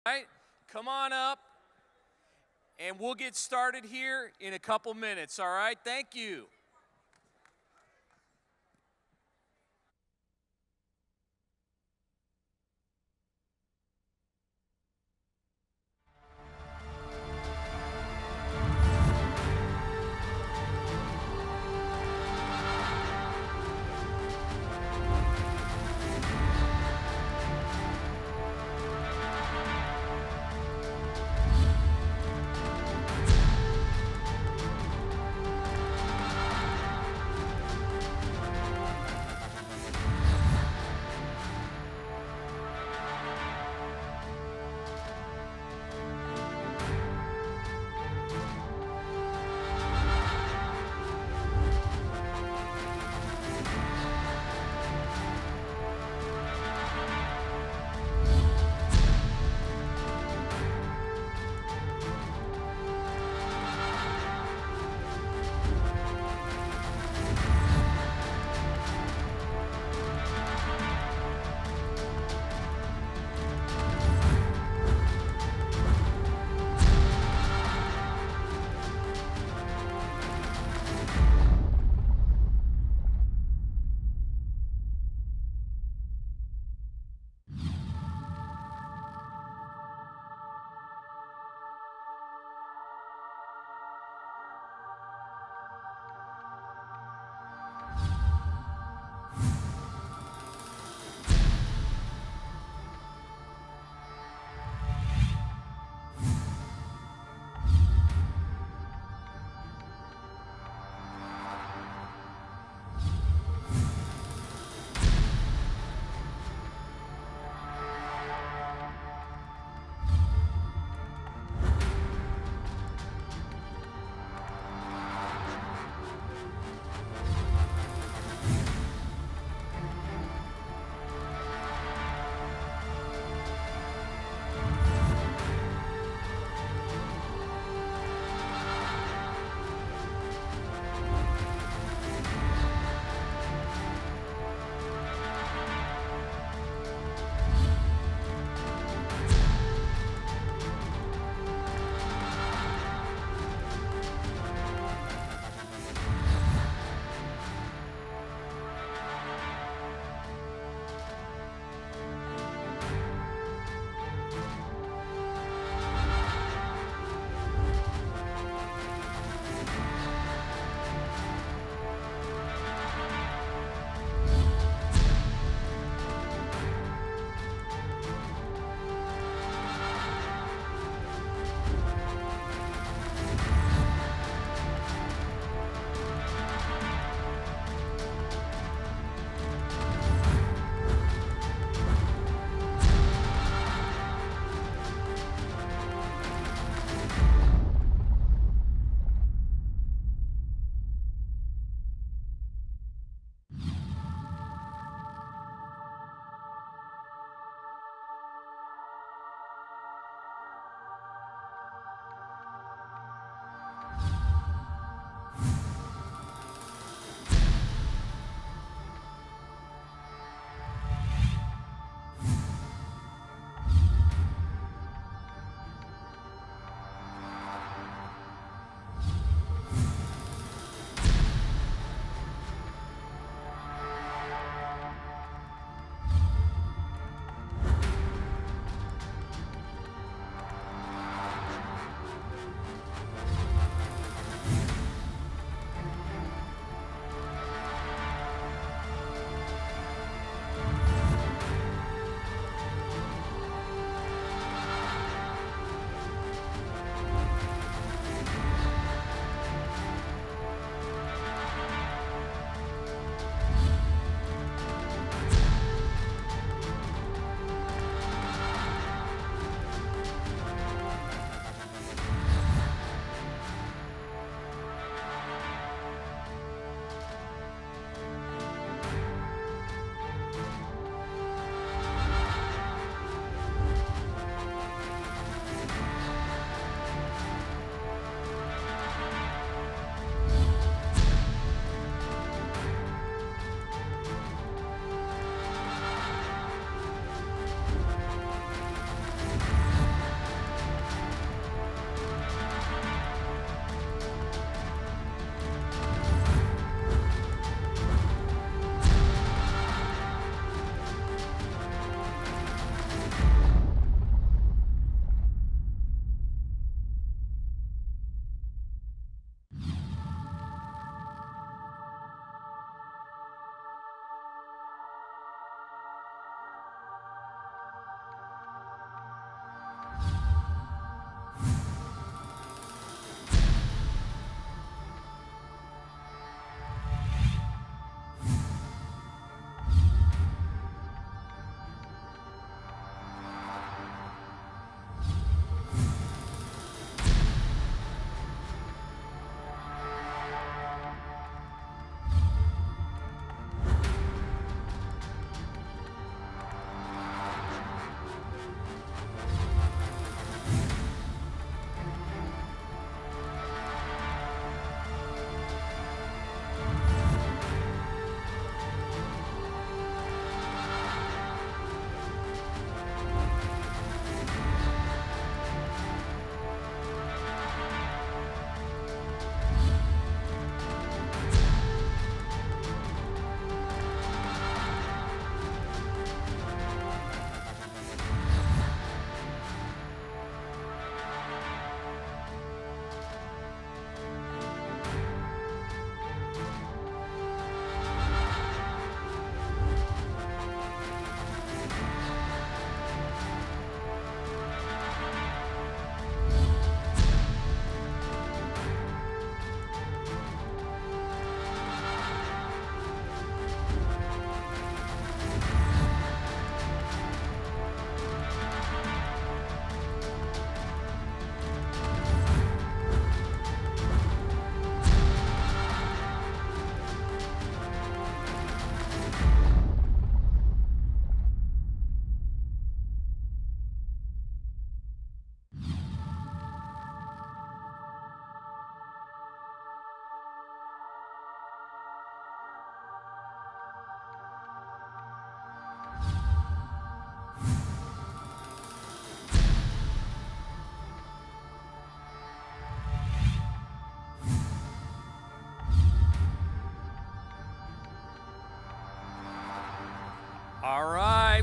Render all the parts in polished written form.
All right, come on up, and we'll get started here in a couple minutes, all right? Thank you.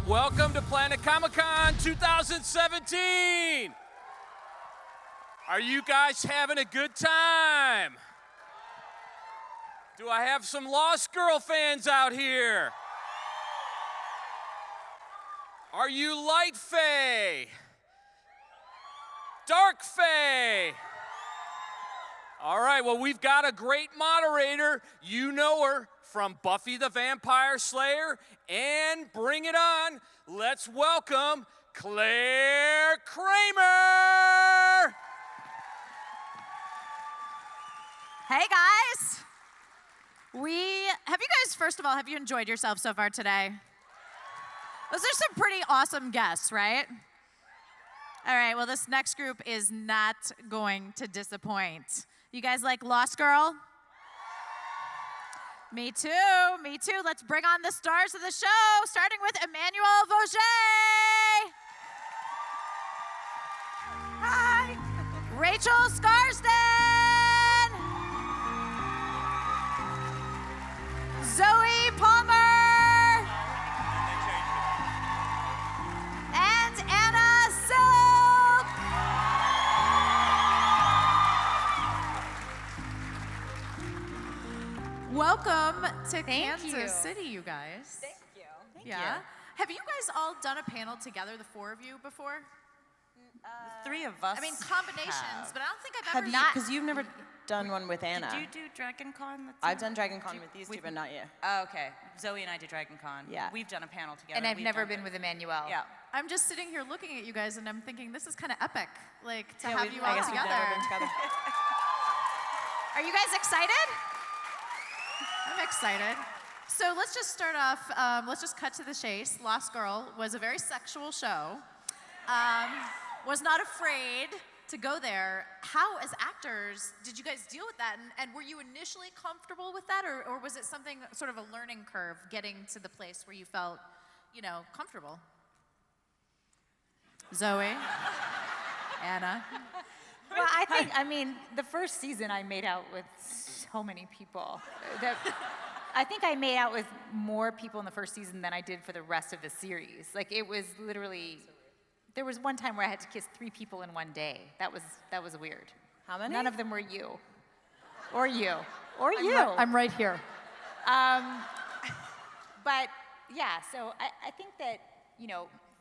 Welcome to Planet Comicon 2017. Are you guys having a good time? Do I have some Lost Girl fans out here? Are you light Fae? Dark Fae? All right, well, we've got a great moderator. You know her from Buffy the Vampire Slayer and Bring It On. Let's welcome Claire Kramer. Hey guys. Have you guys, first of all, have you enjoyed yourself so far today? Those are some pretty awesome guests, right? All right, well, this next group is not going to disappoint. You guys like Lost Girl? Me too, me too. Let's bring on the stars of the show, starting with Emmanuelle Vaugier. Hi. Rachel Skarsten. Zoie Palmer. And Anna Silk. Welcome to Kansas City, you guys. Thank you. Thank you. Have you guys all done a panel together, the four of you, before? The three of us. I mean, combinations, but I don't think I've have ever you? Because you've never done one with Anna. Did you do Dragon Con? I've done Dragon Con with these two, but not you. Oh, okay. Zoe and I did Dragon Con. Yeah. We've done a panel together. And I've never been with Emmanuelle. Yeah. I'm just sitting here looking at you guys, and I'm thinking this is kind of epic, like to Yeah, have we've- you I all guess we've together. never been together. Are you guys excited? I'm excited. So let's just start off, let's just cut to the chase. Lost Girl was a very sexual show. Was not afraid to go there. How, as actors, did you guys deal with that? And were you initially comfortable with that, or was it something, sort of a learning curve, getting to the place where you felt, comfortable? Zoe? Anna? Well, I mean, the first season I made out with so many people. I think I made out with more people in the first season than I did for the rest of the series. Like, it was literally, there was one time where I had to kiss 3 people in one day. That was weird. How many? None of them were you. Or you. Or you. I'm right here. But yeah, so I think that,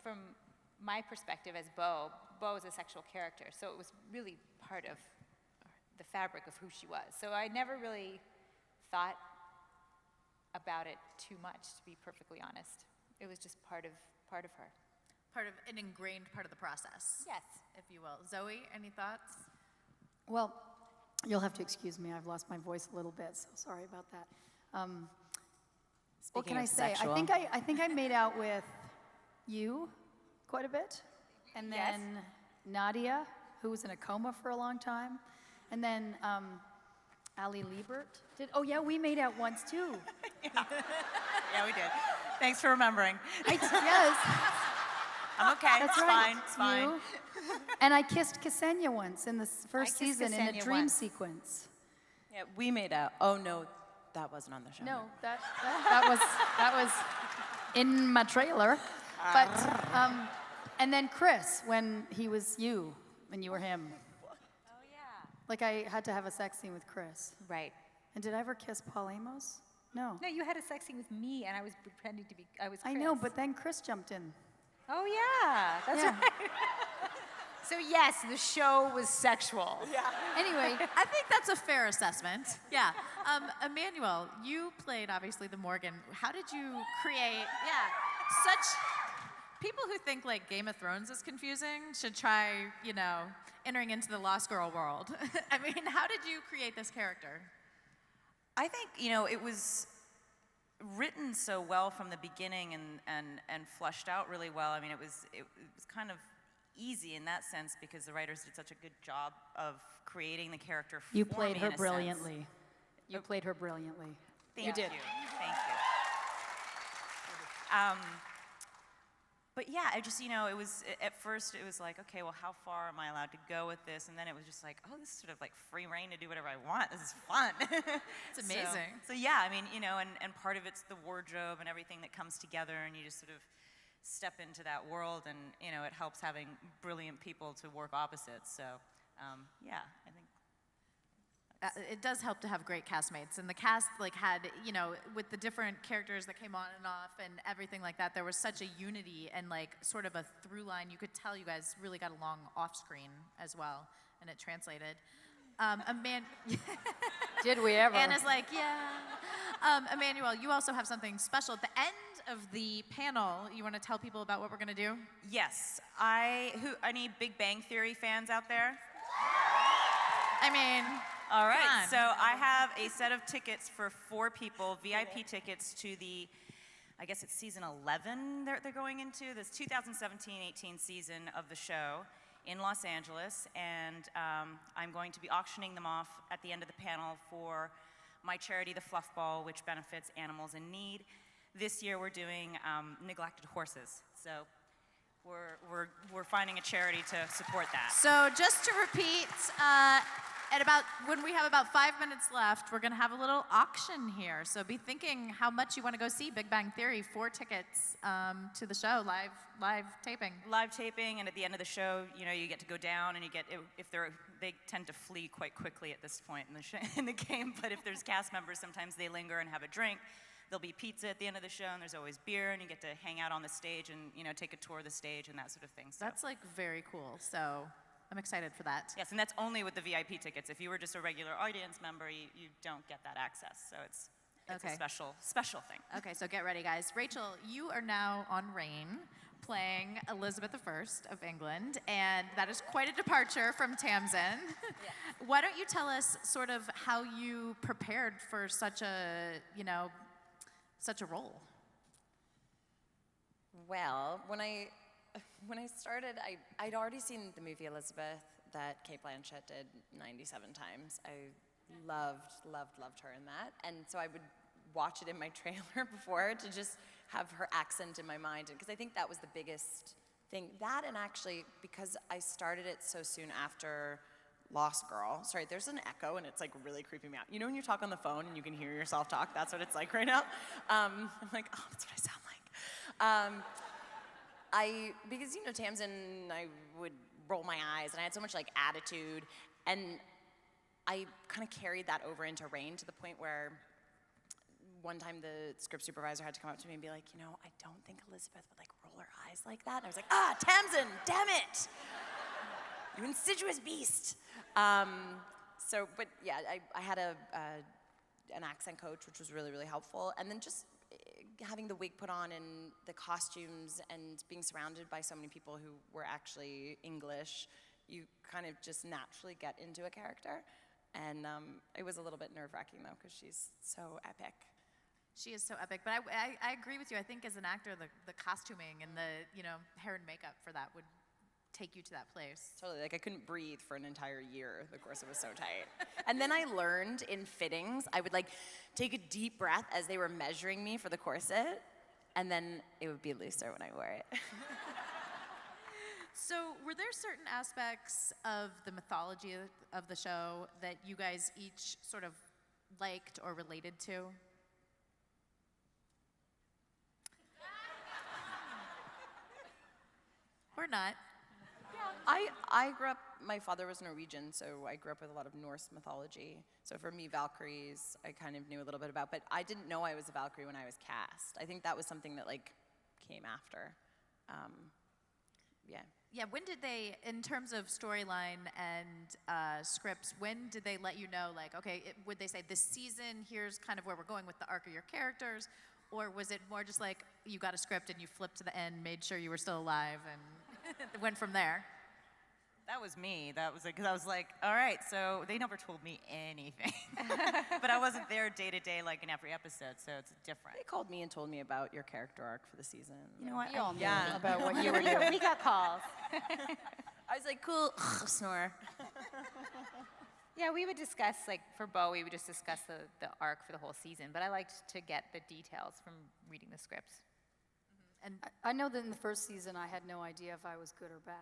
from my perspective as Beau is a sexual character, so it was really part of the fabric of who she was. So I never really thought about it too much, to be perfectly honest. It was just part of her. Part of an ingrained part of the process. Yes. If you will. Zoe, any thoughts? Well, you'll have to excuse me. I've lost my voice a little bit, so sorry about that. What can I say? Sexual. I think I made out with you quite a bit, and then Nadia, who was in a coma for a long time, and then Ali Liebert. Oh yeah, we made out once too. Yeah, we did. Thanks for remembering. Yes. I'm okay. That's it's right. fine. It's fine. You. And I kissed Ksenia once in the first kissed season in a Ksenia dream once. sequence. Yeah, we made out. Oh no, that wasn't on the show. No, that was in my trailer. But and then Chris, when he was you and you were him. Oh, yeah. Like I had to have a sex scene with Chris. Right. And did I ever kiss Paul Amos? No. No, you had a sex scene with me, and I was pretending to be, I was Chris. I know, but then Chris jumped in. Oh, yeah. That's Yeah. right. So, yes, the show was sexual. Yeah. Anyway, I think that's a fair assessment. Yeah. Emmanuelle, you played, obviously, the Morgan. How did you create, such... People who think, like, Game of Thrones is confusing should try, entering into the Lost Girl world. I mean, how did you create this character? I think, it was written so well from the beginning and fleshed out really well. I mean, it was kind of easy in that sense because the writers did such a good job of creating the character for You me, played her in a brilliantly. sense. You played her brilliantly. Thank You did. Thank you. But yeah, I just, it was, at first it was like, okay, well, how far am I allowed to go with this? And then it was just like, oh, this is sort of like free reign to do whatever I want. This is fun. It's amazing. So yeah, I mean, and part of it's the wardrobe and everything that comes together, and you just sort of step into that world, and it helps having brilliant people to work opposite. So yeah, I think it does help to have great castmates, and the cast had, with the different characters that came on and off and everything like that, there was such a unity and sort of a through line. You could tell you guys really got along off screen as well, and it translated. Did we ever? Anna's yeah. Emmanuelle, you also have something special at the end of the panel. You want to tell people about what we're going to do? yes. Any Big Bang Theory fans out there? All right, Come on. so I have a set of tickets for 4 people, VIP tickets to the, I guess it's season 11 they're going into, this 2017-18 season of the show in Los Angeles, and I'm going to be auctioning them off at the end of the panel for my charity, the Fluff Ball, which benefits animals in need. This year we're doing neglected horses, so we're finding a charity to support that. So just to repeat, when we have about 5 minutes left, we're going to have a little auction here. So be thinking how much you want to go see Big Bang Theory. 4 tickets to the show, live taping. Live taping, and at the end of the show, you get to go down, and you get, they tend to flee quite quickly at this point in the game. But if there's cast members, sometimes they linger and have a drink. There'll be pizza at the end of the show, and there's always beer, and you get to hang out on the stage and take a tour of the stage and that sort of thing. So. That's very cool. So I'm excited for that. Yes, and that's only with the VIP tickets. If you were just a regular audience member, you don't get that access. So it's Okay. a special thing. Okay, so get ready, guys. Rachel, you are now on Reign, playing Elizabeth I of England, and that is quite a departure from Tamsin. Why don't you tell us sort of how you prepared for such a role? Well, when I started, I'd already seen the movie Elizabeth that Kate Blanchett did 97 times. I loved her in that. And so I would watch it in my trailer before to just have her accent in my mind. Because I think that was the biggest thing. That, and actually, because I started it so soon after Lost Girl. Sorry, there's an echo and it's really creeping me out. You know when you talk on the phone and you can hear yourself talk? That's what it's like right now. I'm like, oh, that's what I sound like. Because Tamsin, I would roll my eyes and I had so much attitude, and I kind of carried that over into Reign to the point where one time the script supervisor had to come up to me and be like, I don't think Elizabeth would roll her eyes like that. And I was like, Tamsin, damn it! You insidious beast. But yeah, I had an accent coach, which was really, really helpful. And then just having the wig put on and the costumes and being surrounded by so many people who were actually English, you kind of just naturally get into a character. And it was a little bit nerve-wracking, though, because she's so epic. She is so epic, but I agree with you. I think as an actor, the costuming and the hair and makeup for that would take you to that place. Totally, I couldn't breathe for an entire year. The corset was so tight. And then I learned in fittings, I would take a deep breath as they were measuring me for the corset, and then it would be looser when I wore it. So were there certain aspects of the mythology of the show that you guys each sort of liked or related to? Or not? I grew up, my father was Norwegian, so I grew up with a lot of Norse mythology. So for me, Valkyries, I kind of knew a little bit about, but I didn't know I was a Valkyrie when I was cast. I think that was something that came after. Yeah. Yeah, when did they, in terms of storyline and scripts, when did they let you know, okay, would they say this season, here's kind of where we're going with the arc of your characters? Or was it more just you got a script and you flipped to the end, made sure you were still alive, and went from there? That was me. That was because I was like, all right, so they never told me anything. But I wasn't there day to day in every episode, so it's different. They called me and told me about your character arc for the season. You know what? We all knew about what you were We doing. got calls. I was like, cool, snore. Yeah, we would discuss, for Bo, we would just discuss the arc for the whole season, but I liked to get the details from reading the scripts. And I know that in the first season, I had no idea if I was good or bad.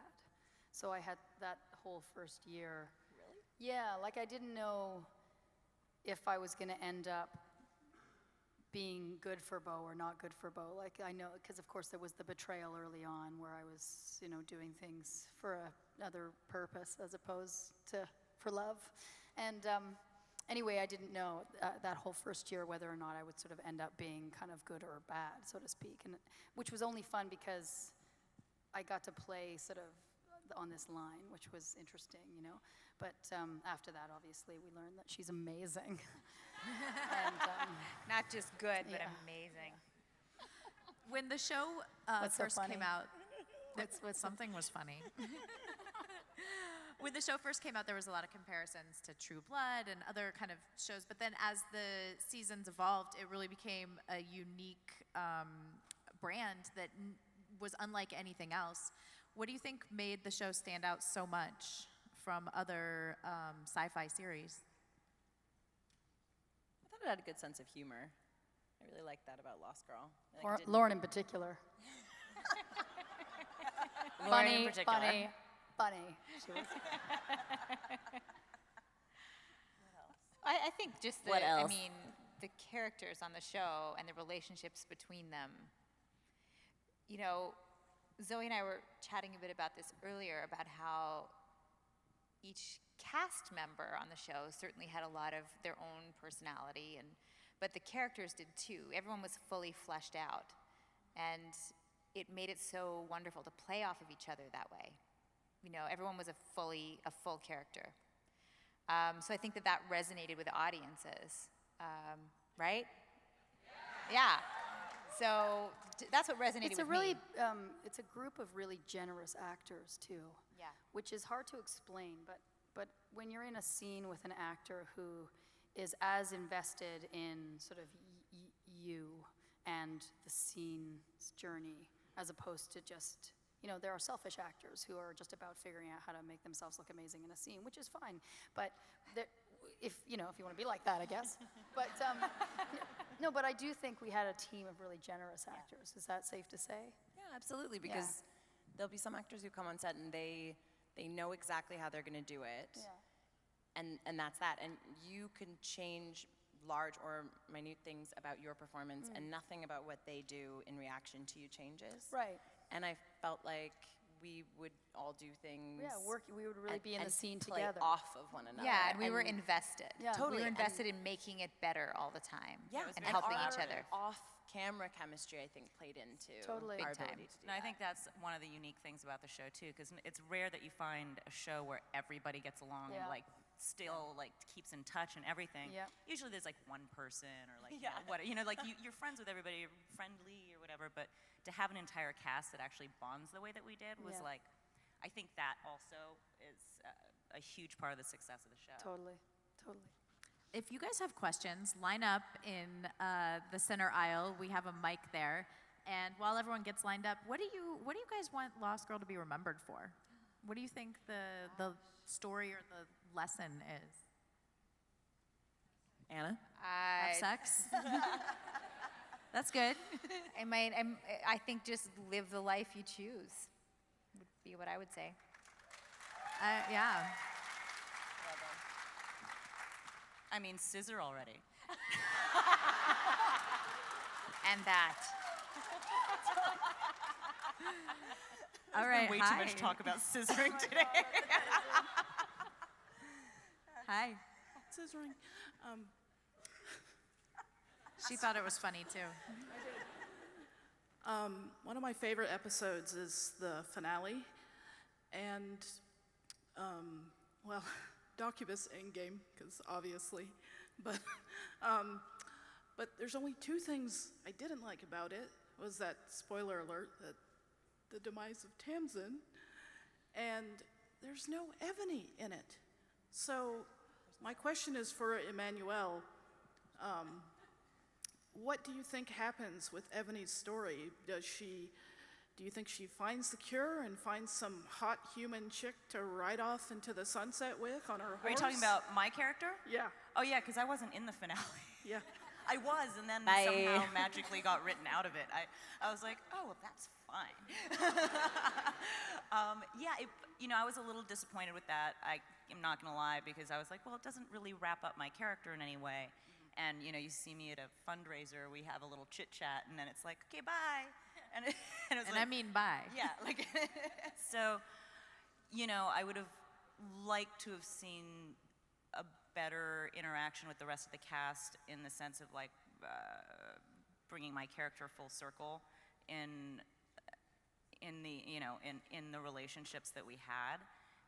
So I had that whole first year. Really? Yeah, I didn't know if I was going to end up being good for Bo or not good for Bo. Like I know, because of course there was the betrayal early on where I was, doing things for another purpose as opposed to for love. And anyway, I didn't know that whole first year whether or not I would sort of end up being kind of good or bad, so to speak, and which was only fun because I got to play sort of on this line, which was interesting, But after that, obviously, we learned that she's amazing. And, Not just good, but Yeah. amazing. When the show What's so first funny? came out, what's something was funny. When the show first came out, there was a lot of comparisons to True Blood and other kind of shows. But then as the seasons evolved, it really became a unique brand that was unlike anything else. What do you think made the show stand out so much from other sci-fi series? I thought it had a good sense of humor. I really liked that about Lost Girl. Like, it didn't- Lauren in particular. Lauren in particular. Funny. She was. I think just What else? the characters on the show and the relationships between them. Zoe and I were chatting a bit about this earlier about how each cast member on the show certainly had a lot of their own personality, but the characters did too. Everyone was fully fleshed out, and it made it so wonderful to play off of each other that way. Everyone was a full character. So I think that resonated with audiences, right? Yeah. So that's what resonated It's with a really, me. it's a group of really generous actors too. Yeah. Which is hard to explain, but when you're in a scene with an actor who is as invested in sort of you and the scene's journey, as opposed to just, there are selfish actors who are just about figuring out how to make themselves look amazing in a scene, which is fine. But if you want to be like that, I guess. But no, but I do think we had a team of really generous actors. Is that safe to say? Yeah, absolutely, because there'll be some actors who come on set and they know exactly how they're going to do it. Yeah. And that's that. And you can change large or minute things about your performance and nothing about what they do in reaction to you changes. Right. And I felt like we would all do things. Yeah, we would really be in the scene play together. off of one another. Yeah, and we were invested. Yeah. Totally, We were and- invested in making it better all the time. Yeah, and helping each our other. off-camera chemistry, I think, played into Totally. our Big time. ability to do No, I that. think that's one of the unique things about the show too, because it's rare that you find a show where everybody gets along Yeah. and still keeps in touch and everything. Yeah. Usually there's one person or Yeah. you're friends with everybody, you're friendly or whatever, but to have an entire cast that actually bonds the way that we did was Yeah. I think that also is a huge part of the success of the show. Totally. If you guys have questions, line up in the center aisle. We have a mic there. And while everyone gets lined up, what do you guys want Lost Girl to be remembered for? What do you think the story or the lesson is? Anna? Have sex? That's good. I think just live the life you choose would be what I would say. Yeah. I mean, scissor already. And that. All right. Way hi. too much talk about scissoring today. Hi. Scissoring. She thought it was funny too. One of my favorite episodes is the finale, and Docubus Endgame, because obviously, but there's only two things I didn't like about it. Was that spoiler alert that the demise of Tamsin, and there's no Evony in it. So my question is for Emmanuelle. What do you think happens with Evony's story? Do you think she finds the cure and finds some hot human chick to ride off into the sunset with on her horse? Are you talking about my character? Yeah, Oh yeah, because I wasn't in the finale. yeah. I was, and then Bye. somehow magically got written out of it. I was like, oh, well, that's fine. I was a little disappointed with that. I'm not gonna lie, because I was like, well, it doesn't really wrap up my character in any way. And you see me at a fundraiser, we have a little chit chat, and then it's like, okay, bye. And it was And like, I mean bye. yeah, like, so, I would have liked to have seen a better interaction with the rest of the cast in the sense of like bringing my character full circle in the in the relationships that we had,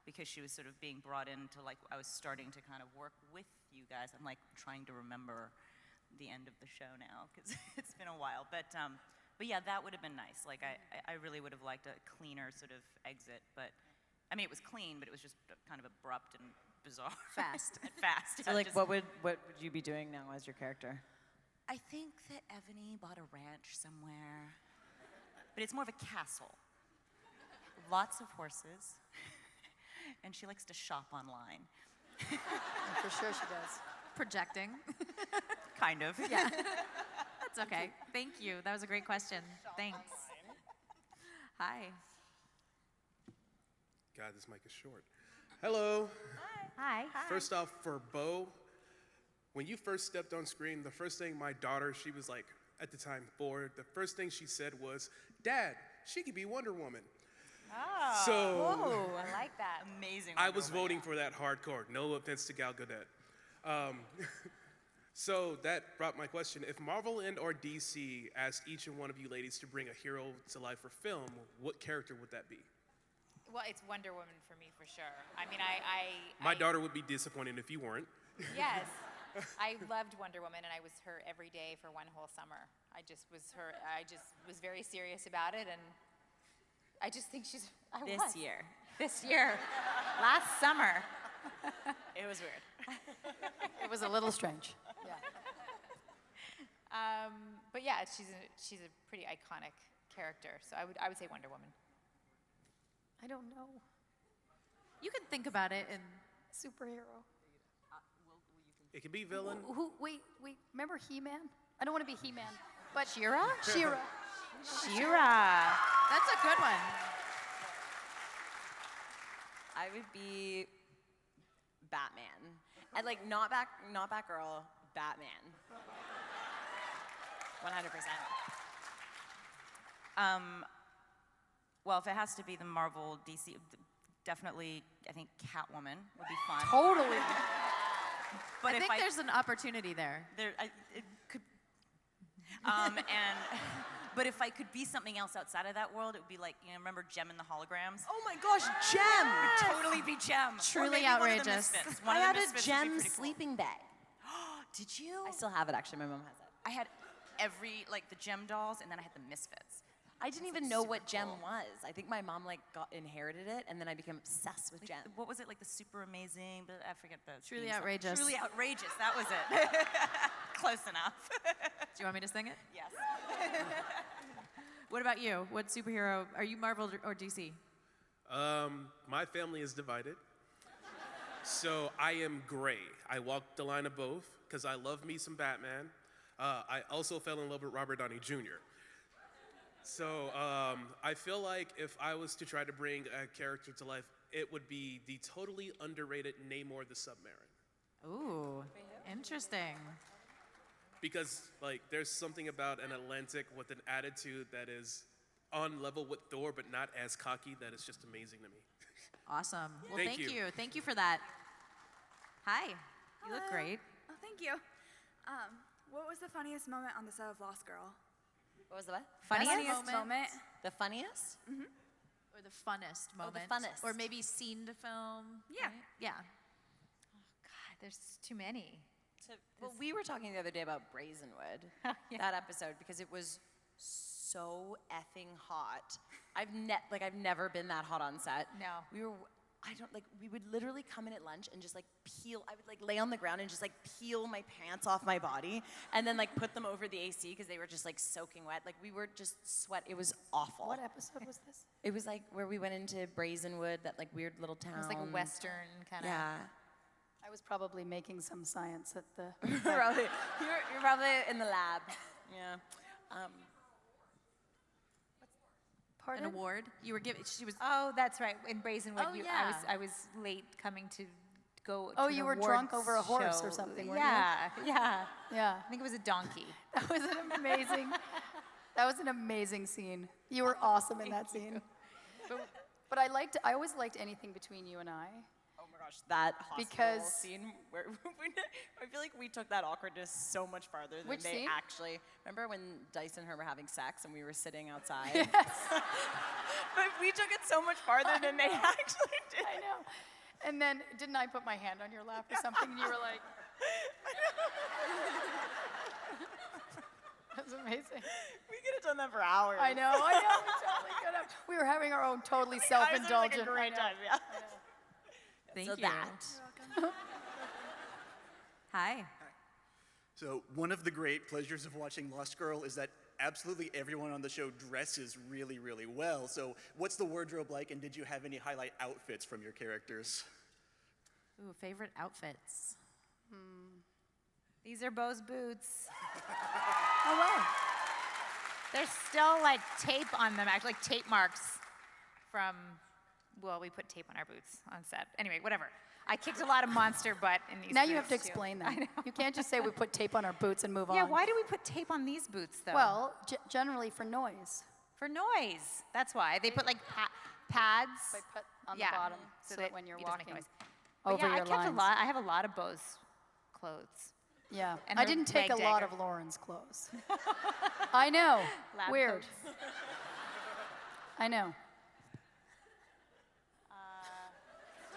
because she was sort of being brought into, like, I was starting to kind of work with you guys. I'm like trying to remember the end of the show now because it's been a while, but yeah, that would have been nice. Like I really would have liked a cleaner sort of exit, but I mean, it was clean, but it was just kind of abrupt and bizarre. Fast. And fast. So like, what would you be doing now as your character? I think that Evony bought a ranch somewhere, but it's more of a castle. Lots of horses, and she likes to shop online. For sure she does. Projecting. Kind of. Yeah. That's okay. Thank you. That was a great question. Thanks. Hi. God, this mic is short. Hello. Hi. First off, for Bo, when you first stepped on screen, the first thing my daughter, she was like, at the time 4, the first thing she said was, "Dad, she could be Wonder Woman." Oh, So I like that. Amazing. I was voting for that hardcore. No offense to Gal Gadot. So that brought my question. If Marvel and or DC asked each and one of you ladies to bring a hero to life for film, what character would that be? Well, it's Wonder Woman for me, for sure. I mean, My daughter would be disappointed if you weren't. Yes. I loved Wonder Woman, and I was her every day for one whole summer. I just was very serious about it, and I just think she's, This year. This year. Last summer. It was weird. It was a little strange. Yeah. But yeah, she's a pretty iconic character, so I would say Wonder Woman. I don't know. You can think about it and Superhero. It could be villain. Wait. Remember He-Man? I don't want to be He-Man. But She-Ra? She-Ra. She-Ra. That's a good one. I would be Batman. And like not Batgirl, Batman. 100%. Well, if it has to be the Marvel, DC, definitely, I think Catwoman would be fun. Totally. But I if think there's an opportunity there. it could, but if I could be something else outside of that world, it would be like, remember Gem and the Holograms? Oh my gosh, Gem! Totally be Gem. Truly Or maybe outrageous. I had a Misfits would be Gem pretty cool. sleeping bag. Did you? I still have it actually, my mom has it. I had like the Gem dolls, and then I had the Misfits. I didn't even know what Gem was. I think my mom inherited it, and then I became obsessed with Gem. What was it, like the super amazing, but I forget the Truly theme song. outrageous. Truly outrageous, that was it. Close enough. Do you want me to sing it? Yes. What about you? What superhero? Are you Marvel or DC? My family is divided. So I am gray. I walk the line of both because I love me some Batman. I also fell in love with Robert Downey Jr. So I feel like if I was to try to bring a character to life, it would be the totally underrated Namor the Submarine. Ooh, interesting. Because like there's something about an Atlantic with an attitude that is on level with Thor, but not as cocky, that is just amazing to me. Awesome. Well, Thank thank you. you. Thank you for that. Hi. You look great. Oh, thank you. What was the funniest moment on the set of Lost Girl? What was the what? Funniest moment? The funniest? Or the funnest Oh, the moment. funnest. Or maybe scene to film. Yeah. right? Yeah. God, there's too many. Well, we were talking the other day about Brazenwood, that episode, because it was so effing hot. I've never been that hot on set. No. We would literally come in at lunch and just like peel, I would like lay on the ground and just like peel my pants off my body and then like put them over the AC because they were just like soaking wet. Like we were just sweat. It was awful. What episode was this? It was like where we went into Brazenwood, that like weird little town. It was like a Western kind of. Yeah. I was probably making some science at the. you're probably in the lab. Yeah. Pardon? An award. You were given. She was. Oh, that's right. In Brazenwood, Oh, yeah. I was late coming to go Oh, to you an were drunk awards over a horse or show. something, weren't Yeah, yeah. you? Yeah. I think it was a donkey. That was an amazing, that was an amazing scene. You were awesome in that scene. But I always liked anything between you and I. Oh my gosh, that hospital Because- scene where I feel like we took that awkwardness so much farther than Which they scene? actually. Remember when Dice and her were having sex and we were sitting outside? Yes, But we took it so much farther than they actually did. I know. And then, didn't I put my hand on your lap or something? And you were like, that was amazing. We could have done that for hours. I know, we totally could have. We were having our own totally self-indulgent. Like a great I know. time, yeah. Thank So you. that. Hi. So one of the great pleasures of watching Lost Girl is that absolutely everyone on the show dresses really, really well. So what's the wardrobe like, and did you have any highlight outfits from your characters? Ooh, favorite outfits. These are Bo's boots. Oh, wow. There's still like tape on them, actually, like tape marks from, well, we put tape on our boots on set. Anyway, whatever. I kicked a lot of monster butt in these Now boots you have to too. explain that. You can't just say we put tape on our boots and move Yeah, on. why do we put tape on these boots though? Well, generally for noise. For noise. That's why. They put like pads. They put on Yeah, the bottom so so that when you're it doesn't make walking noise. But over yeah, I your kept lines. a lot. I have a lot of Bo's clothes. Yeah, And I her didn't take a leg lot dagger. of Lauren's clothes. I know, Lab weird. coats. I know.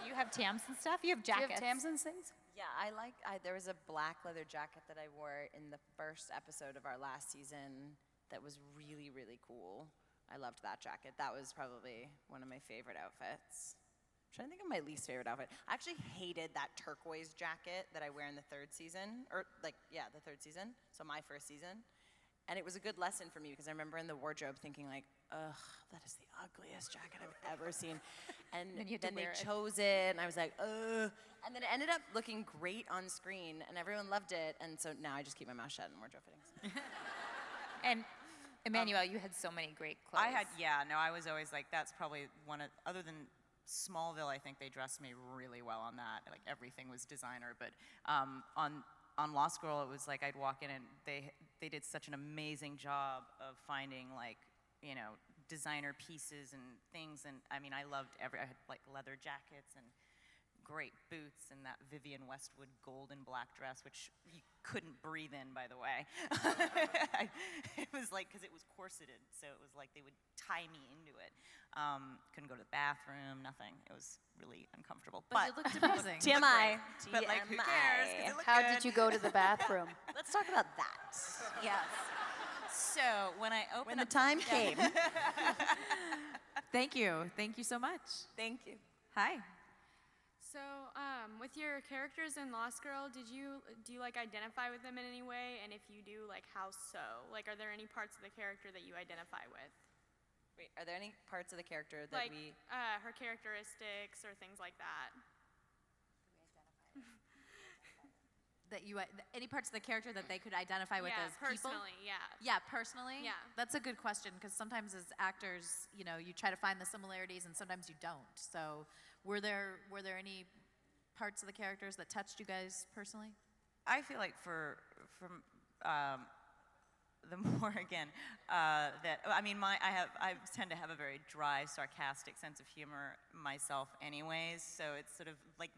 Do you have Tamsin stuff? You have Do you jackets. have Tamsin's things? Yeah, there was a black leather jacket that I wore in the first episode of our last season that was really, really cool. I loved that jacket. That was probably one of my favorite outfits. I'm trying to think of my least favorite outfit. I actually hated that turquoise jacket that I wear in the third season, the third season, so my first season. And it was a good lesson for me because I remember in the wardrobe thinking like, ugh, that is the ugliest jacket I've ever seen. And Then you had to then they wear it. chose it, and I was like, ugh. And then it ended up looking great on screen, and everyone loved it. And so now I just keep my mouth shut in wardrobe fittings. And Emmanuelle, you had so many great clothes. I was always like, that's probably other than Smallville, I think they dressed me really well on that. Like everything was designer, but on Lost Girl, it was like I'd walk in and they did such an amazing job of finding like, designer pieces and things. And I mean, I had like leather jackets and great boots and that Vivienne Westwood gold and black dress, which you couldn't breathe in, by the way. It was like, because it was corseted, so it was like they would tie me into it. Couldn't go to the bathroom, nothing. It was really uncomfortable. But you looked amazing. TMI. But like, who cares? 'Cause it looked How good. did you go to the bathroom? Let's talk about that. Yes. So when I opened When the time came. Thank you. Thank you so much. Thank you. Hi. So, with your characters in Lost Girl, do you like identify with them in any way? And if you do, like how so? Like, are there any parts of the character that you identify with? Wait, are there any parts of the character that Like we... her characteristics or things like that? That you any parts of the character that they could identify with Yeah, as people? personally, yeah. Yeah, personally? Yeah. That's a good question because sometimes as actors, you try to find the similarities and sometimes you don't. So were there any parts of the characters that touched you guys personally? I feel like from the more again I tend to have a very dry, sarcastic sense of humor myself, anyways. So it's sort of like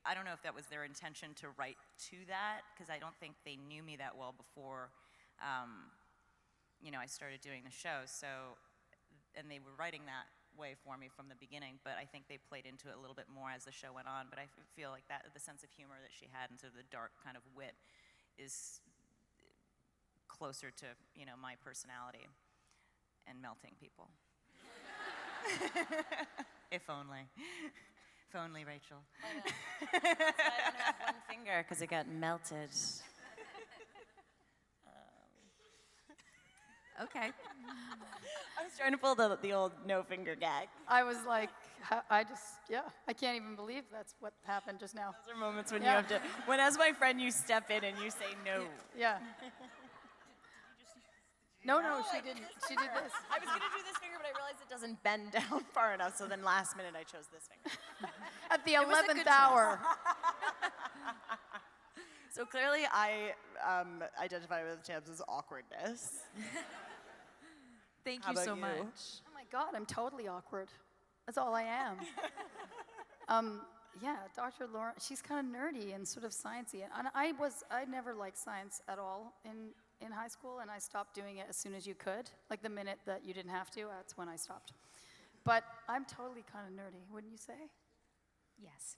I don't know if that was their intention to write to that, because I don't think they knew me that well before, I started doing the show. So, and they were writing that way for me from the beginning, but I think they played into it a little bit more as the show went on. But I feel like that the sense of humor that she had and sort of the dark kind of wit is closer to, my personality and melting people. If only. If only, Rachel. I know. So I don't have one finger because it got melted. Okay. I was trying to pull the old no finger gag. I was like, I can't even believe that's what happened just now. Those are moments when Yeah. you have to, when as my friend you step in and you say no. Yeah. No, she didn't. She did this. I was gonna do this finger, but I realized it doesn't bend down far enough, so then last minute I chose this finger. At the was a 11th good hour. So clearly I identify with Tamsin's awkwardness. Thank How you so about you? much. Oh my God, I'm totally awkward. That's all I am. Yeah, Dr. Lauren, she's kind of nerdy and sort of sciencey. And I never liked science at all in high school, and I stopped doing it as soon as you could. Like the minute that you didn't have to, that's when I stopped. But I'm totally kind of nerdy, wouldn't you say? Yes.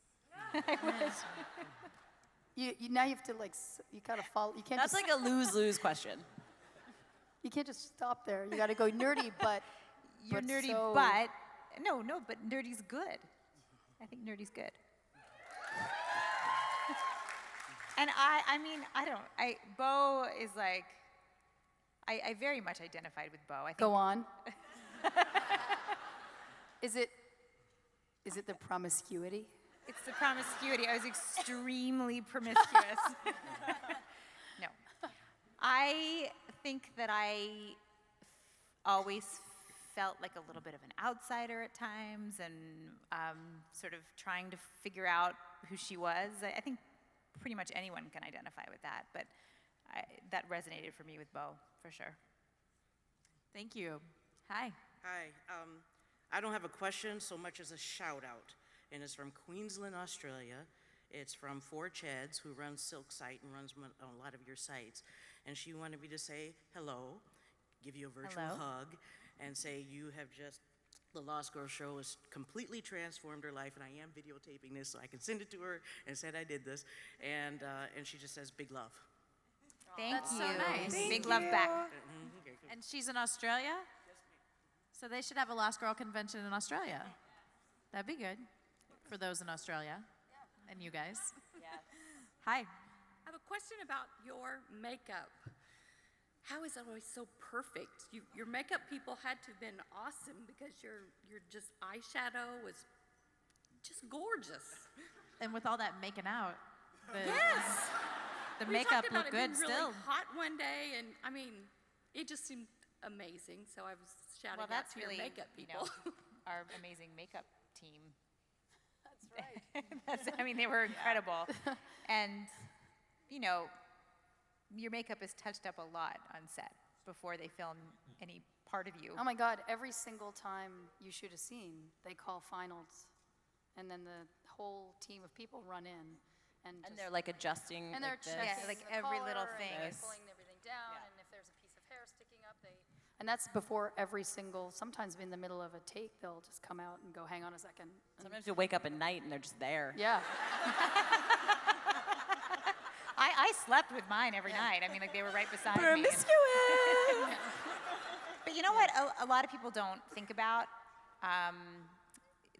You now you have to you gotta follow. You can't. That's just, like a lose-lose question. You can't just stop there. You got to go nerdy, but You're but nerdy, so- but no, but nerdy's good. I think nerdy's good. And Bo is like, I very much identified with Bo. I think. Go on. Is it the promiscuity? It's the promiscuity. I was extremely promiscuous. No. I think that I always felt like a little bit of an outsider at times and sort of trying to figure out who she was. I think pretty much anyone can identify with that, but that resonated for me with Bo, for sure. Thank you. Hi. Hi. I don't have a question so much as a shout out, and it's from Queensland, Australia. It's from 4Chads, who runs Silk Site and runs a lot of your sites. And she wanted me to say hello, give you a virtual hug, and say you have the Lost Girl show has completely transformed her life, and I am videotaping this so I can send it to her and said I did this. And she just says big love. Thank That's you. so nice. Big love back. And she's in Australia? So they should have a Lost Girl convention in Australia. That'd be good for those in Australia and you guys. Yes. Hi. I have a question about your makeup. How is it always so perfect? Your makeup people had to have been awesome because your just eyeshadow was just gorgeous. And with all that making out, Yes. the We makeup talked about looked it good being really still. hot one day, and I mean, it just seemed amazing. So I was shouting Well, out that's to really your makeup people. Our amazing makeup team. That's right. They were incredible. And, your makeup is touched up a lot on set before they film any part of you. Oh my God, every single time you shoot a scene, they call finals. And then the whole team of people run in. And they're like adjusting. And they're this. checking like the every color, little and thing they're is- pulling everything down, and if there's a piece of hair sticking up, and that's before every single, sometimes in the middle of a take, they'll just come out and go, hang on a second. And Sometimes you'll wake up at night and they're just there. yeah. I slept with mine every night. They were right beside me. Promiscuous. But you know what a lot of people don't think about?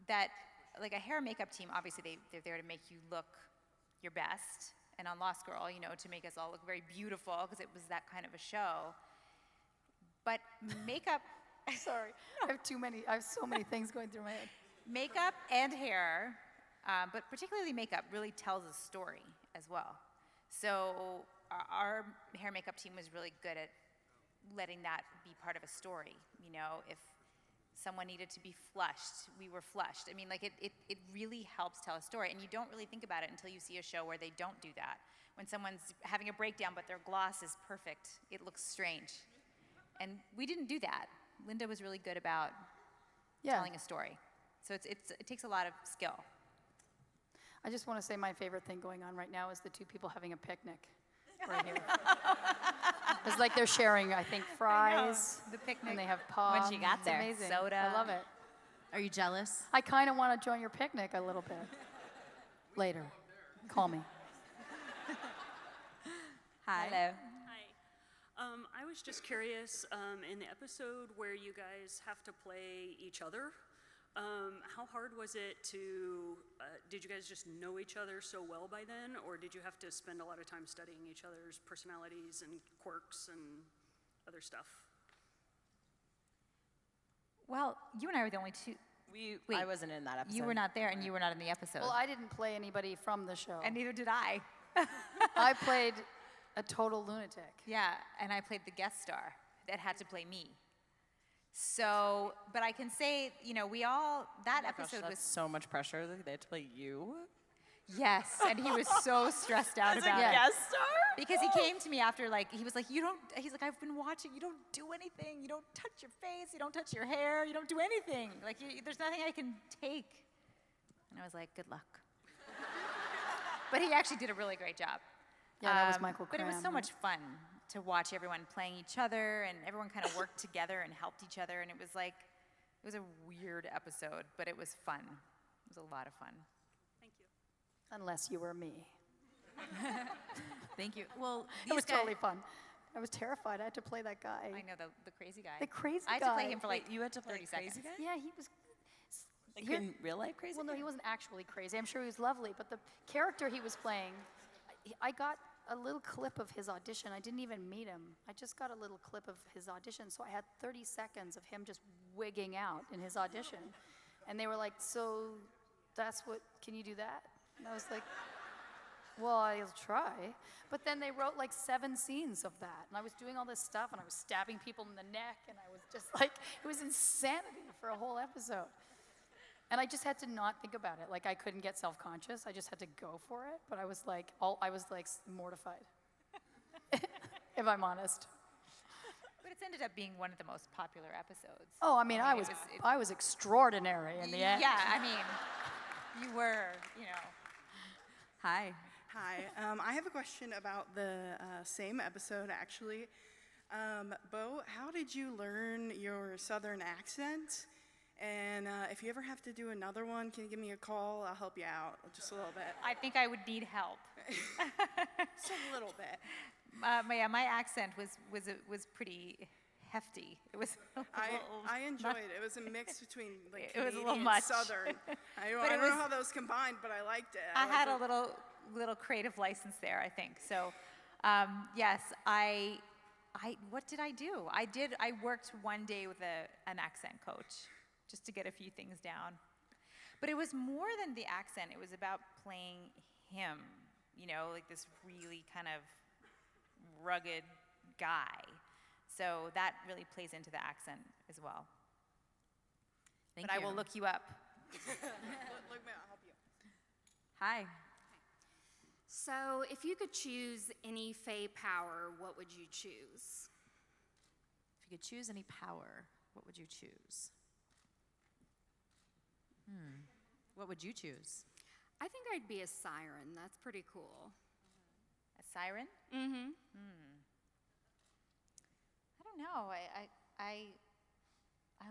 That like a hair and makeup team, obviously they're there to make you look your best. And on Lost Girl, to make us all look very beautiful because it was that kind of a show. But makeup, Sorry, I have so many things going through my head. makeup and hair, but particularly makeup, really tells a story as well. So our hair and makeup team was really good at letting that be part of a story. If someone needed to be flushed, we were flushed. It really helps tell a story. And you don't really think about it until you see a show where they don't do that. When someone's having a breakdown but their gloss is perfect, it looks strange. And we didn't do that. Linda was really good about telling a story. So it takes a lot of skill. I just want to say my favorite thing going on right now is the two people having a picnic right here. It's like they're sharing, I think, fries. The picnic. And they have palms. When she got there, It's amazing. soda. I love it. Are you jealous? I kind of want to join your picnic a little bit. Later. Call me. Hi. Hello. Hi. I was just curious, in the episode where you guys have to play each other, how hard was it did you guys just know each other so well by then, or did you have to spend a lot of time studying each other's personalities and quirks and other stuff? Well, you and I were the only two. I wasn't in that episode. You were not there, and you were not in the episode. Well, I didn't play anybody from the show. And neither did I. I played a total lunatic. Yeah, and I played the guest star that had to play me. So, but I can say, that Oh my gosh, episode that's was so much pressure that they had to play you. Yes, and he was so stressed out As about a it. guest star? Because he came to me after, like, he was like, he's like, I've been watching, you don't do anything, you don't touch your face, you don't touch your hair, you don't do anything. Like, there's nothing I can take. And I was like, good luck. But he actually did a really great job. Yeah, that was Michael But it was so Cram, much fun to watch everyone playing each other, and everyone kind of worked together and helped each other, and it was like, it was a weird episode, but it was fun. It was a lot of fun. Unless you were me. Thank you. Well, It was totally fun. I was terrified. I had to play that guy. I know, the crazy guy. The crazy I had guy. to play him for like You had to play 30 crazy seconds. guy? Yeah, he was. Like in real life crazy? Well, no, he wasn't actually crazy. I'm sure he was lovely, but the character he was playing, I got a little clip of his audition. I didn't even meet him. I just got a little clip of his audition, so I had 30 seconds of him just wigging out in his audition. And they were like, so that's what, can you do that? And I was like, well, I'll try. But then they wrote like 7 scenes of that. And I was doing all this stuff, and I was stabbing people in the neck, and I was just like, it was insanity for a whole episode. And I just had to not think about it. Like, I couldn't get self-conscious. I just had to go for it. But I was like, mortified, if I'm honest. But it's ended up being one of the most popular episodes. Oh, I mean, I was extraordinary in the end. Yeah, I mean, you were, you know. Hi. Hi. I have a question about the same episode, actually. Bo, how did you learn your Southern accent? And if you ever have to do another one, can you give me a call? I'll help you out just a little bit. I think I would need help. Just a little bit. My accent was pretty hefty. It was. I enjoyed it. It was a mix between like It was a Canadian little and much. Southern. I But don't know how those combined, but I liked it. I had a liked it. little creative license there, I think. So, yes, what did I do? I worked one day with an accent coach just to get a few things down. But it was more than the accent. It was about playing him, you know, like this really kind of rugged guy. So that really plays into the accent as well. Thank but you. I will look you up. Look me, I'll help you. Hi. So, if you could choose any Fae power, what would you choose? If you could choose any power, what would you choose? What would you choose? I think I'd be a siren. That's pretty cool. A siren? Mm-hmm. I don't know. I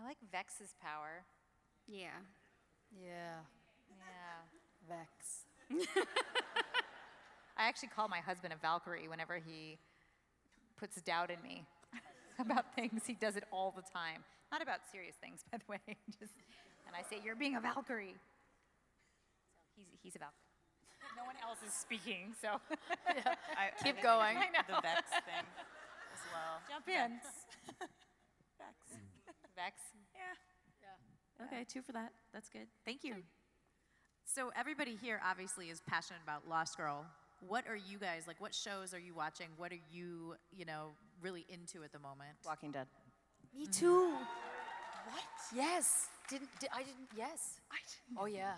like Vex's power. Yeah. Yeah. Yeah. Vex. I actually call my husband a Valkyrie whenever he puts doubt in me about things. He does it all the time. Not about serious things, by the way. And I say, you're being a Valkyrie. So he's a Valkyrie. No one else is speaking, so. Keep going. I know. The Vex thing as well. Jump in. Vex. Vex. Yeah. Okay, 2 for that. That's good. Thank you. So everybody here obviously is passionate about Lost Girl. What are you guys, like, what shows are you watching? What are you, really into at the moment? Walking Dead. Me too. What? Yes. Yes. Oh, yeah.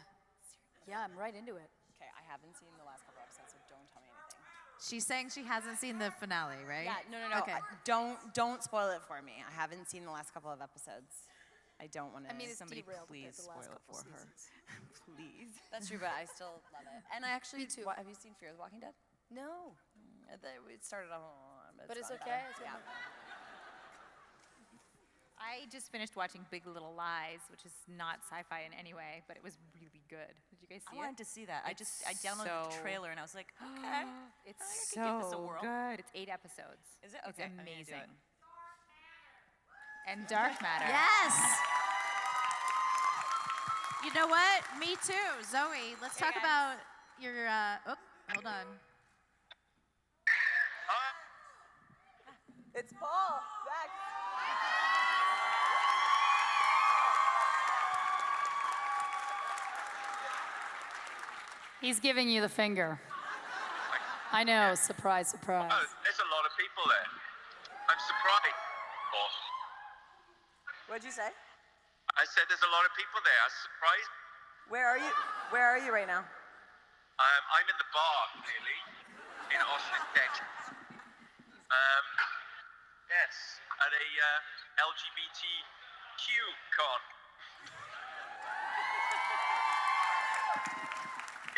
Yeah, I'm right into it. Okay, I haven't seen the last couple episodes, so don't tell me anything. She's saying she hasn't seen the finale, right? Yeah, no. Okay. Don't spoil it for me. I haven't seen the last couple of episodes. I don't want to. I mean, it's Somebody derailed please the last spoil it couple for her. seasons. Please. That's true, but I still love it. And I actually, Me too. have you seen Fear the Walking Dead? No. It started off, But it's gotten okay. better. Yeah. I just finished watching Big Little Lies, which is not sci-fi in any way, but it was really good. Did you guys see I wanted to see that. I downloaded the trailer and I was like, okay. It's I so could give this a whirl. good. It's 8 episodes. Is it? It's Okay, I'm gonna do amazing. it. And Dark Matter. Yes! You know what? Me too. Zoe, let's talk about your, hold on. It's Paul. Zach. He's giving you the finger. I know. Surprise, surprise. Oh, there's a lot of people there. I'm surprised. What'd you say? I said there's a lot of people there. I'm surprised. Where are you? Where are you right now? I'm in the bar, clearly, in Austin, Texas. Yes, at a LGBTQ con.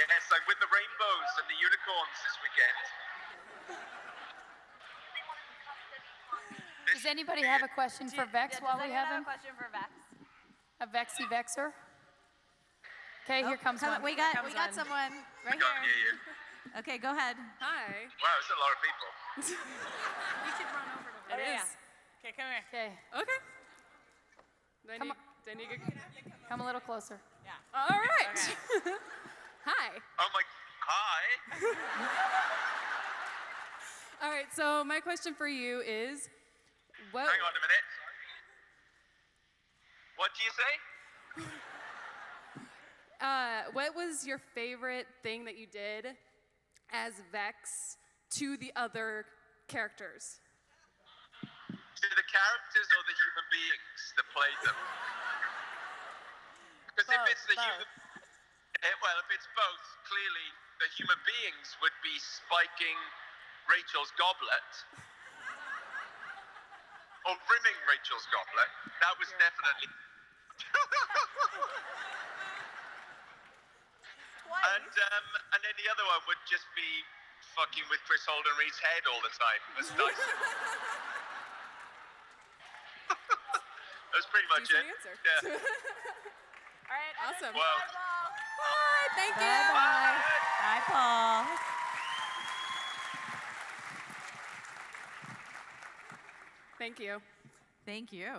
Yes, I'm with the rainbows and the unicorns this weekend. Does anybody have a question for Vex while we have him? a question for Vex? A Vexy Vexer? Okay, here comes one. We got someone right Can't hear here. you. Okay, go ahead. Hi. Wow, it's a lot of people. We should run over to It Vex. is. Okay, come here. Okay, Okay. Do I Come need, on. do I need to come a little closer. All right. Hi. Oh my, hi. All right, so my question for you is, what? Hang on a minute. What do you say? What was your favorite thing that you did as Vex to the other characters? To the characters or the human beings that played them? Because if it's the human, well, if it's both, clearly the human beings would be spiking Rachel's goblet or rimming Rachel's goblet. That was definitely. And then the other one would just be fucking with Chris Holden Reed's head all the time. That's nice. That's pretty much Decent it. answer. Yeah. All right, Awesome. Well, Bye, thank you. Bye. Bye, Paul. Thank you. Thank you.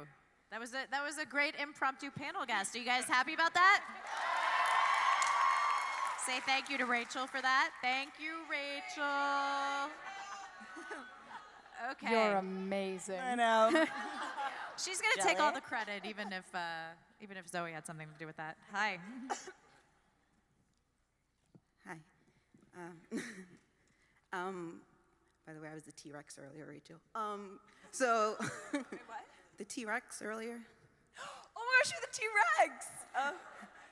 That was a great impromptu panel guest. Are you guys happy about that? Say thank you to Rachel for that. Thank you, Rachel. Okay. You're amazing. I know. She's gonna take all the credit, even if Zoe had something to do with that. Hi. Hi. By the way, I was the T-Rex earlier, Rachel. So, the T-Rex earlier. Oh my gosh, you're the T-Rex! Hi.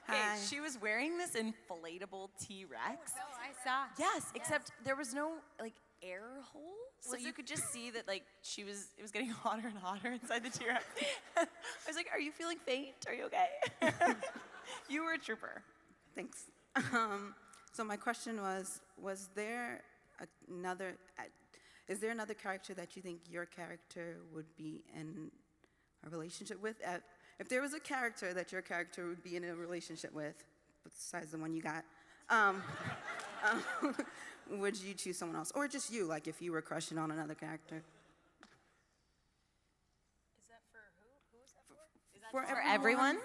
Okay, she was wearing this inflatable T-Rex. Oh, I saw. Yes, except there was no like air hole, so you could just see that like it was getting hotter and hotter inside the T-Rex. I was like, "Are you feeling faint? Are you okay?" You were a trooper. Thanks. So my question was there another, is there another character that you think your character would be in a relationship with? If there was a character that your character would be in a relationship with, besides the one you got, would you choose someone else? Or just you, like if you were crushing on another character? Is that for who? Who is that for? For everyone?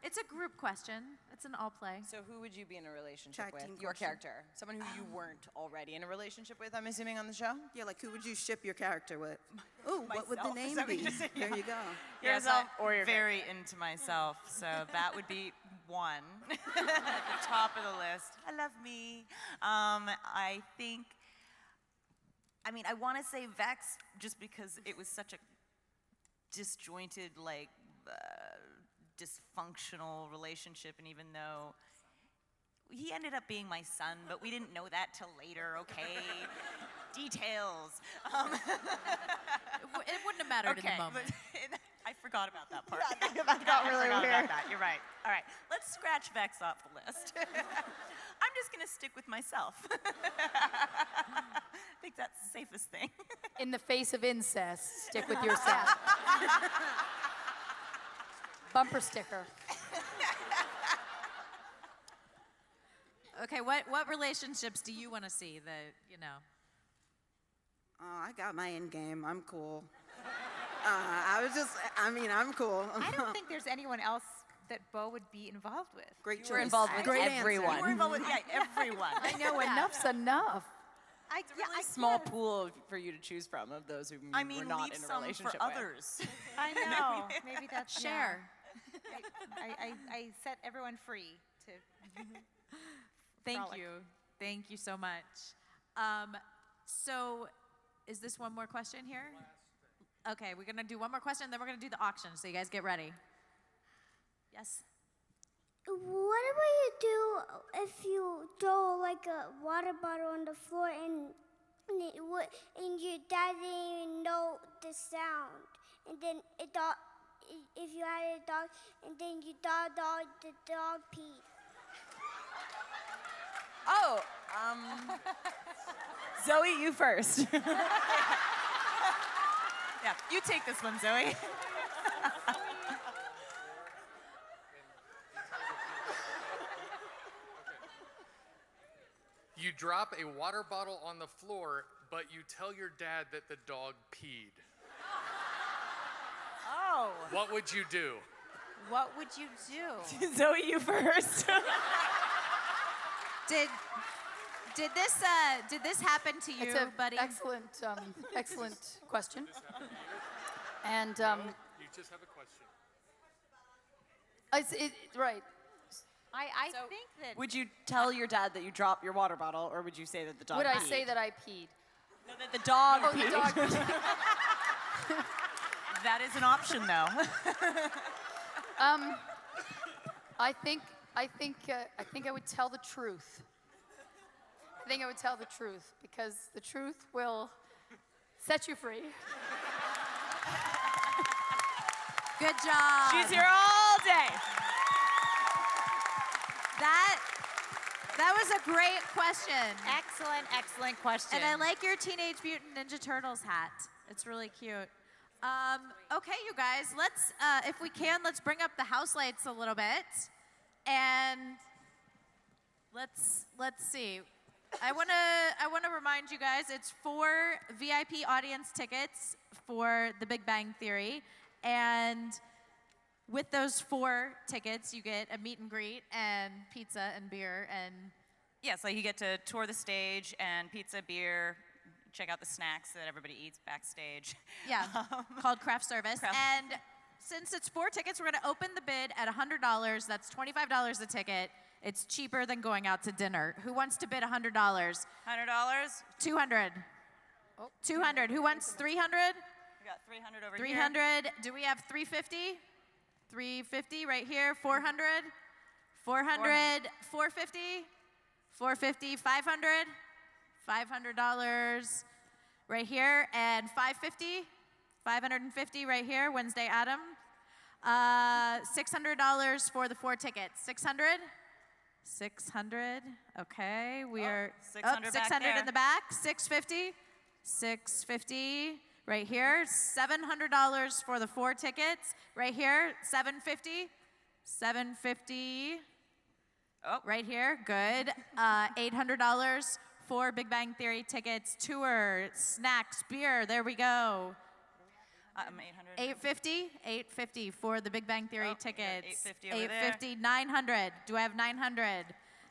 It's a group question. It's an all play. So who would you be in a relationship Tag with? team Your question. character. Someone who you weren't already in a relationship with, I'm assuming, on the show? Yeah, like who would you ship your character with? Ooh, what would the Myself. Is name that what be? you said? There you go. Yes, Yourself I'm or your very into myself, so that would be one at the top of the list. I love me. I think, I want to say Vex just because it was such a disjointed, dysfunctional relationship, and even though he ended up being my son, but we didn't know that till later, okay? Details. It wouldn't have mattered in the moment. I forgot about that part. That got really I forgot weird. about that. You're right. All right, let's scratch Vex off the list. I'm just gonna stick with myself. I think that's the safest thing. In the face of incest, stick with yourself. Bumper sticker. Okay, what relationships do you want to see that, Oh, I got my end game. I'm cool. I'm cool. I don't think there's anyone else that Bo would be involved with. Great You choice. were involved with Great everyone. answer. You were involved with everyone. I know, enough's enough. It's a really small pool for you to choose from of those who were not leave in a some relationship for with. others. I know. Maybe that's Share. I set everyone free to. Thank Frolic. you. Thank you so much. So, is this one more question here? Okay, we're gonna do one more question, then we're gonna do the auction. So you guys get ready. Yes. What about you do if you throw like a water bottle on the floor, and your dad didn't even know the sound. And then it thought, if you had a dog, and then you thought the dog peed. Oh, Zoe, you first. Yeah, you take this one, Zoe. You drop a water bottle on the floor, but you tell your dad that the dog peed. Oh. What would you do? What would you do? Zoe, you first. Did this happen to you, It's a buddy? excellent question. And You just have a question. right. I think that. Would you tell your dad that you dropped your water bottle, or would you say that the dog Would I peed? say that I peed? No, that the dog Oh, peed. the dog peed. That is an option, though. I think I would tell the truth. I think I would tell the truth because the truth will set you free. Good job. She's here all day. That was a great question. Excellent question. And I like your Teenage Mutant Ninja Turtles hat. It's really cute. Okay, you guys, let's, if we can, let's bring up the house lights a little bit. And let's see. I wanna remind you guys, it's 4 VIP audience tickets for The Big Bang Theory. And with those 4 tickets, you get a meet and greet and pizza and beer and... Yeah, so you get to tour the stage and pizza, beer, check out the snacks that everybody eats backstage. Yeah, called craft service. And since it's 4 tickets, we're gonna open the bid at $100. That's $25 a ticket. It's cheaper than going out to dinner. Who wants to bid $100? $100? 200. Oh. 200. Who wants 300? We got 300 over 300. Do we have 350? 350 right here. 400. 400. 450. 450. 500. $500 right here, and $550. 550 right here. Wednesday Adam. $600 for the 4 tickets. 600. 600. Okay, we are 600 back 600 there. in the back. 650. 650 right here. $700 for the 4 tickets right here. 750. 750. Oh, right here. Good. $800 for Big Bang Theory tickets, tour, snacks, beer. There we go. 800. 850. 850 for the Big Bang Theory tickets. 850 over 850. 900. Do I have 900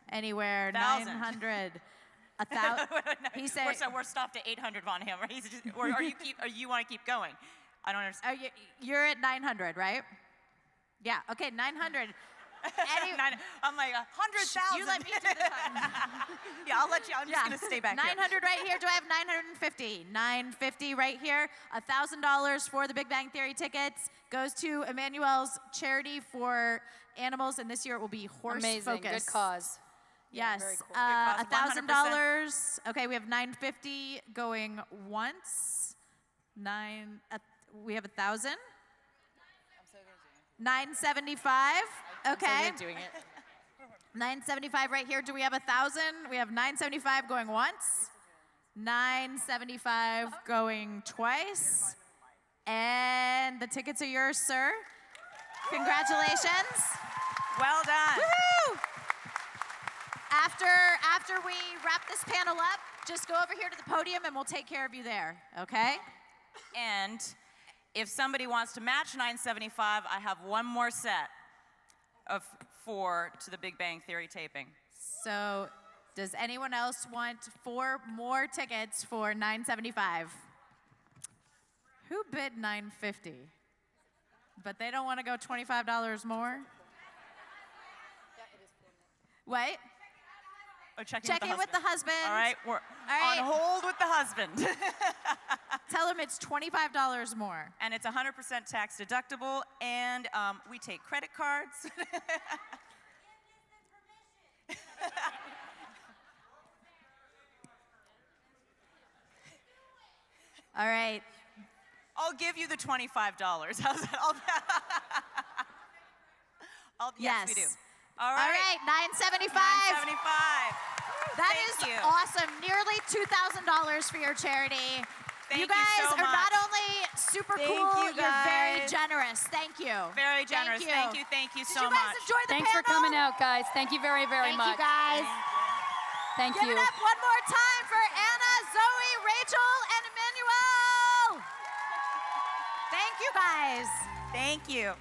anywhere? 1,000. 900. 1,000. He said. We're stopped at 800 on him, right? He's just, or you want to keep going? I don't understand. You're at 900, right? Yeah. Okay. 900. I'm like 100,000. You let me do the time. Yeah, I'll let you. I'm just gonna stay back 900 here. right here. Do I have 950? 950 right here. $1,000 for the Big Bang Theory tickets goes to Emmanuelle's charity for animals, and this year it will be horse Amazing. focus. Good cause. Yes. Very cool. $1,000. Okay, we have 950 going once. We have 1,000. 975. Okay. Doing it. 975 right here. Do we have 1,000? We have 975 going once. 975 going twice. And the tickets are yours, sir. Congratulations. Well done. Woo-hoo! After we wrap this panel up, just go over here to the podium and we'll take care of you there, okay? And if somebody wants to match 975, I have one more set of 4 to the Big Bang Theory taping. So, does anyone else want 4 more tickets for 975? Who bid 950? But they don't want to go $25 more? Wait. Oh, check in with the husband. All right, we're on hold with the husband. Tell him it's $25 more. And it's 100% tax deductible, and we take credit cards. All right. I'll give you the $25. How's that? Yes, we do. All right. All right, $9.75. $9.75. That Thank is you. awesome. Nearly $2,000 for your charity. Thank you you guys so are not much. only super Thank cool, you, you're very guys. generous. Thank you. Very generous. Thank you. Thank you Did so you guys much. enjoy the Thanks for panel? coming out, guys. Thank you very, very much. Thank you, guys. Thank Give you. it up one more time for Anna, Zoe, Rachel, and Emmanuelle. Thank you, guys. Thank you.